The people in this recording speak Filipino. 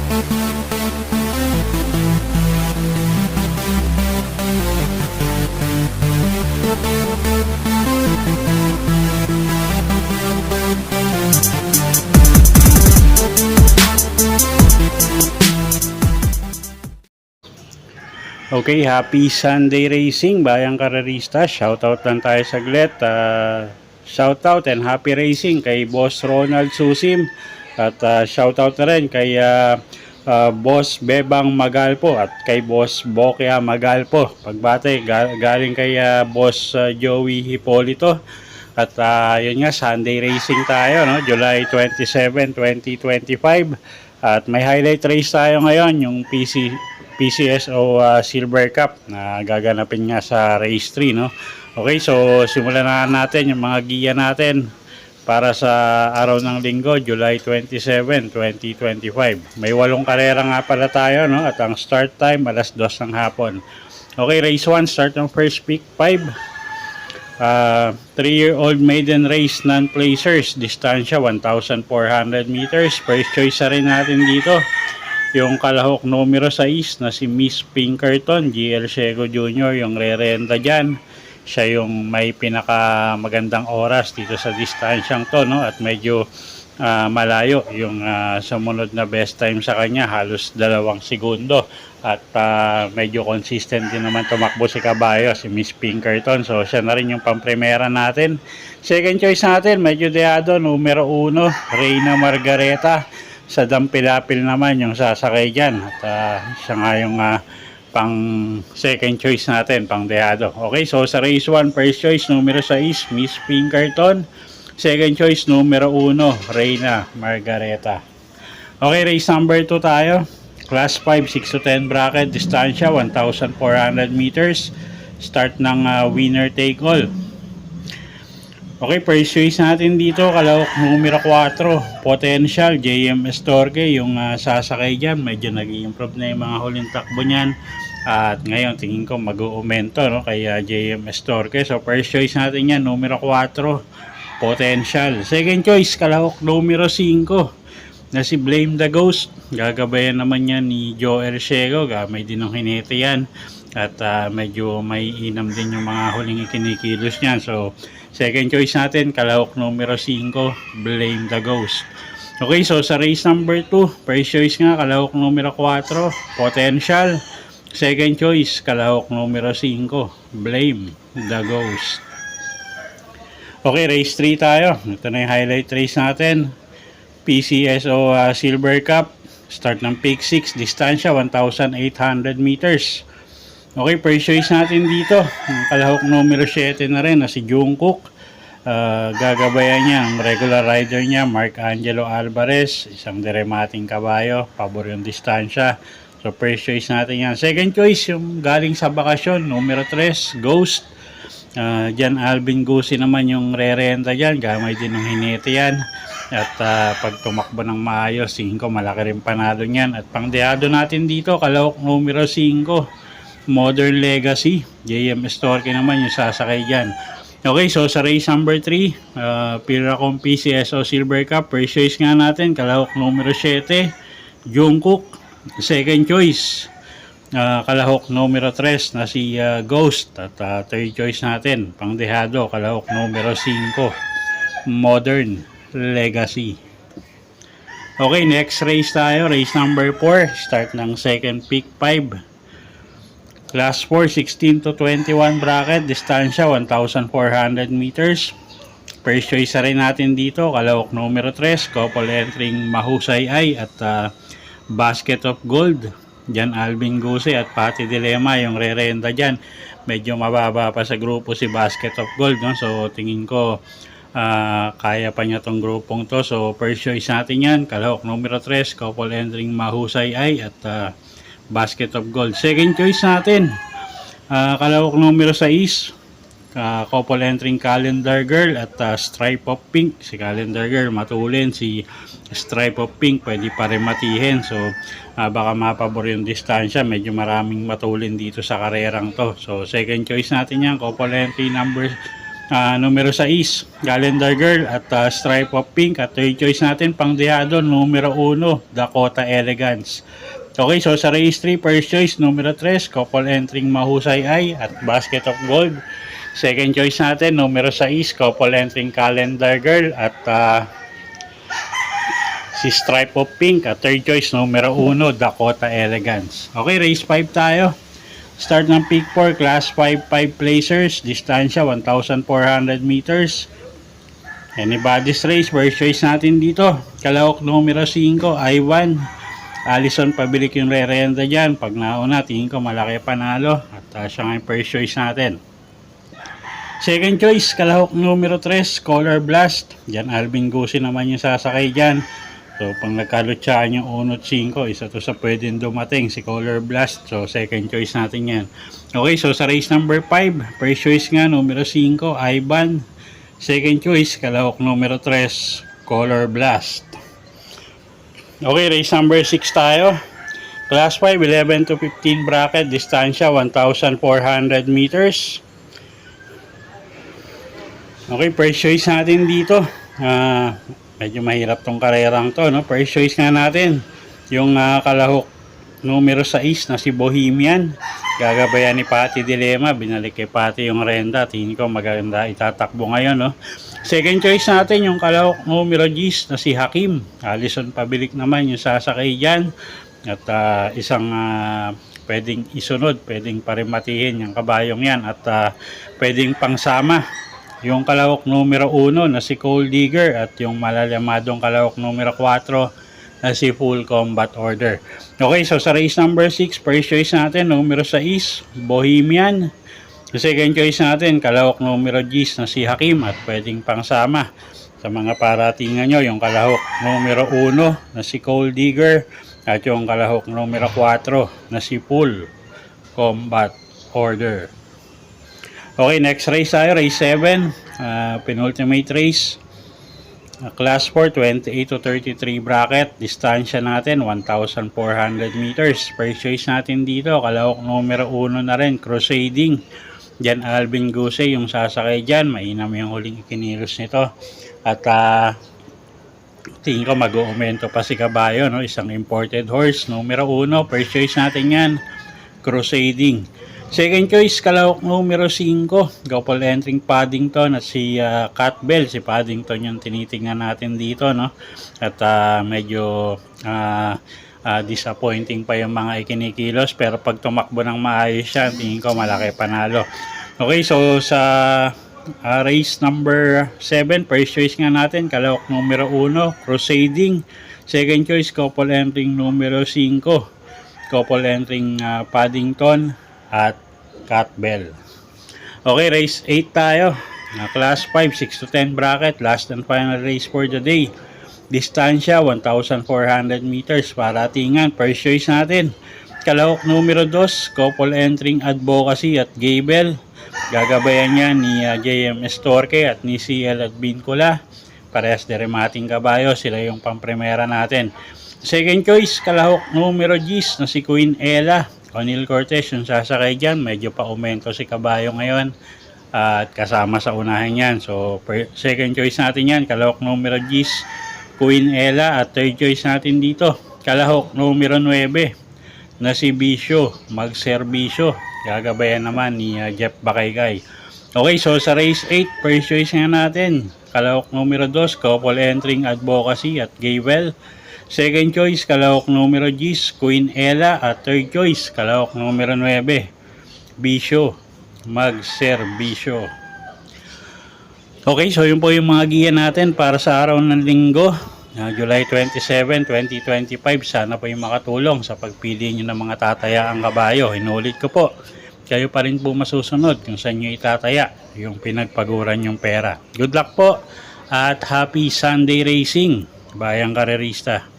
Okay, happy Sunday racing, bayang karerista. Shoutout lang tayo saglit. Shoutout and happy racing kay Boss Ronald Susim. At shoutout na rin kay Boss Bebang Magalpo at kay Boss Bokya Magalpo. Pagbate, galing kay Boss Joey Hipolito. At yun nga, Sunday racing tayo, no? July 27, 2025. At may highlight race tayo ngayon, yung PCSO Silver Cup na gaganapin nga sa race 3, no? Okay, so simulan na natin yung mga giya natin para sa araw ng linggo, July 27, 2025. May 8 karera nga pala tayo, no? At ang start time alas 2 ng hapon. Okay, race 1, start ng first pick 5. 3-year-old maiden race non-placers, distansya 1,400 meters. First choice na rin natin dito yung kalahok numero 6 na si Miss Pinkerton, GL Seco Jr. yung re-renta dyan. Siya yung may pinaka magandang oras dito sa distansyang to, no? At medyo malayo yung sumunod na best time sa kanya, halos 2 segundo. At medyo consistent din naman tumakbo si kabayo, si Miss Pinkerton. So siya na rin yung pamprimera natin. Second choice natin, medyo deado, numero 1, Reyna Margareta. Sa Dampilapil naman yung sasakay dyan. At siya nga yung pang second choice natin, pang deado. Okay, so sa race 1, first choice numero 6, Miss Pinkerton. Second choice numero 1, Reyna Margareta. Okay, race number 2 tayo. Class 5, 6 to 10 bracket, distansya 1,400 meters. Start ng winner take all. Okay, first choice natin dito, kalahok numero 4, Potential, JM Estorque, yung sasakay dyan. Medyo nag-i-improve na yung mga huling takbo niyan. At ngayon, tingin ko mag-uumento, no, kay JM Estorque. So, first choice natin yan, numero 4, Potential. Second choice, kalahok numero 5, na si Blame the Ghost. Gagabayan naman yan ni Joel Seco. Gamay din ng hinete yan. At medyo may inam din yung mga huling ikinikilos niyan. So, second choice natin, kalahok numero 5, Blame the Ghost. Okay, so sa race number 2, first choice nga, kalahok numero 4, Potential. Second choice, kalahok numero 5, Blame the Ghost. Okay, race 3 tayo. Ito na yung highlight race natin. PCSO Silver Cup. Start ng pick 6, distansya 1,800 meters. Okay, first choice natin dito, kalahok numero 7 na rin na si Jungkook. Gagabayan niya ang regular rider niya, Mark Angelo Alvarez, isang diremating kabayo, pabor yung distansya. So first choice natin yan. Second choice, yung galing sa bakasyon, numero 3, Ghost. Jan Alvin Gusi naman yung re-renta dyan, gamay din ng hinete yan. At pag tumakbo ng maayos, 5, malaki rin panalo niyan. At pangdeado natin dito, kalahok numero 5, Modern Legacy, JM Estorque naman yung sasakay dyan. Okay, so sa race number 3, Piracom PCSO Silver Cup, first choice nga natin, kalahok numero 7, Jungkook. Second choice, kalahok numero 3 na si Ghost. At third choice natin, pangdehado, kalahok numero 5, Modern Legacy. Okay, next race tayo, race number 4, start ng second pick 5. Class 4, 16 to 21 bracket, distansya 1,400 meters. First choice na rin natin dito, kalahok numero 3, couple entering Mahusay Ay at Basket of Gold. Jan Alvin Guse at Pati Dilema yung re-renta dyan. Medyo mababa pa sa grupo si Basket of Gold, no? So tingin ko kaya pa niya tong grupong to. So first choice natin yan, kalahok numero 3, couple entering Mahusay Ay at Basket of Gold. Second choice natin, kalahok numero 6, couple entering Calendar Girl at Stripe of Pink. Si Calendar Girl matulin, si Stripe of Pink pwede pa rin matihin. So baka mapabor yung distansya, medyo maraming matulin dito sa karerang to. So second choice natin yan, couple entry number Numero 6, Calendar Girl at Stripe of Pink. At third choice natin, pangdehado, numero 1, Dakota Elegance. Okay, so sa race 3, first choice, numero 3, Couple Entering Mahusay Ay at Basket of Gold. Second choice natin, numero 6, Couple Entering Calendar Girl at si Stripe of Pink. At third choice, numero 1, Dakota Elegance. Okay, race 5 tayo. Start ng pick 4, class 5 placers, distansya 1,400 meters. Anybody's race, first choice natin dito. Kalahok numero 5, I1. Allison pabilik yung re-renda dyan. Pag nauna, tingin ko malaki panalo. At siya nga yung first choice natin. Second choice, kalahok numero 3, Color Blast. Dyan Alvin Gusi naman yung sasakay dyan. So, pag nagkalutsaan yung 1 at 5, isa to sa pwedeng dumating, si Color Blast. So, second choice natin yan. Okay, so sa race number 5, first choice nga, numero 5, Ivan. Second choice, kalahok numero 3, Color Blast. Okay, race number 6 tayo. Class 5, 11 to 15 bracket, distansya 1,400 meters. Okay, first choice natin dito. Medyo mahirap tong karerang to, no? First choice nga natin, yung kalahok numero 6 na si Bohemian. Gagabayan ni Patty Dilema, binalik kay Patty yung renda. Tingin ko maganda itatakbo ngayon, no? Second choice natin, yung kalahok numero 10 na si Hakim. Allison pabilik naman yung sasakay dyan. At isang pwedeng isunod, pwedeng parimatihin yung kabayong yan. At pwedeng pangsama yung kalahok numero 1 na si Cold Digger at yung malalamadong kalahok numero 4 na si Full Combat Order. Okay, so sa race number 6, first choice natin, numero 6, Bohemian. Sa second choice natin, kalahok numero 10 na si Hakim at pwedeng pangsama. Sa mga paratingan nyo, yung kalahok numero 1 na si Cold Digger at yung kalahok numero 4 na si Full Combat Order. Okay, next race tayo, race 7, penultimate race. Class 4, 28 to 33 bracket, distansya natin 1,400 meters. First choice natin dito, kalahok numero 1 na rin, Crusading. Diyan Alvin Guse yung sasakay dyan, mainam yung huling ikinilos nito. At tingin ko mag-uumento pa si Kabayo, no? Isang imported horse, numero 1, first choice natin yan, Crusading. Second choice, kalahok numero 5, Couple Entering Paddington at si Cat Bell. Si Paddington yung tinitingnan natin dito, no? At medyo disappointing pa yung mga ikinikilos, pero pag tumakbo ng maayos siya, tingin ko malaki panalo. Okay, so sa race number 7, first choice nga natin, kalahok numero 1, Crusading. Second choice, Couple Entering numero 5, Couple Entering Paddington at Cat Bell. Okay, race 8 tayo. Class 5, 6 to 10 bracket. Last and final race for the day. Distansya, 1,400 meters. Paratingan, first choice natin. Kalahok numero 2, Couple Entering Advocacy at Gable. Gagabayan niya ni JMS Torque at ni CL at Bincula. Parehas de remating kabayo. Sila yung pampremera natin. Second choice, kalahok numero 10 na si Queen Ella. O'Neal Cortez yung sasakay dyan, medyo pa-aumento si Kabayo ngayon at kasama sa unahin yan. So second choice natin yan, kalahok numero 10, Queen Ella. At third choice natin dito, kalahok numero 9 na si Bisyo, Magserbisyo. Gagabayan naman ni Jeff Bakaygay. Okay, so sa race 8, first choice nga natin, kalahok numero 2, Couple Entering Advocacy at Gable. Second choice, kalahok numero 10, Queen Ella. At third choice, kalahok numero 9, Bisyo, Magserbisyo. Okay, so yun po yung mga giya natin para sa araw ng linggo, July 27, 2025. Sana po yung makatulong sa pagpili nyo ng mga tatayaang kabayo. Inulit ko po, kayo pa rin po masusunod kung saan nyo itataya yung pinagpaguran yung pera. Good luck po at happy Sunday racing, bayang karerista.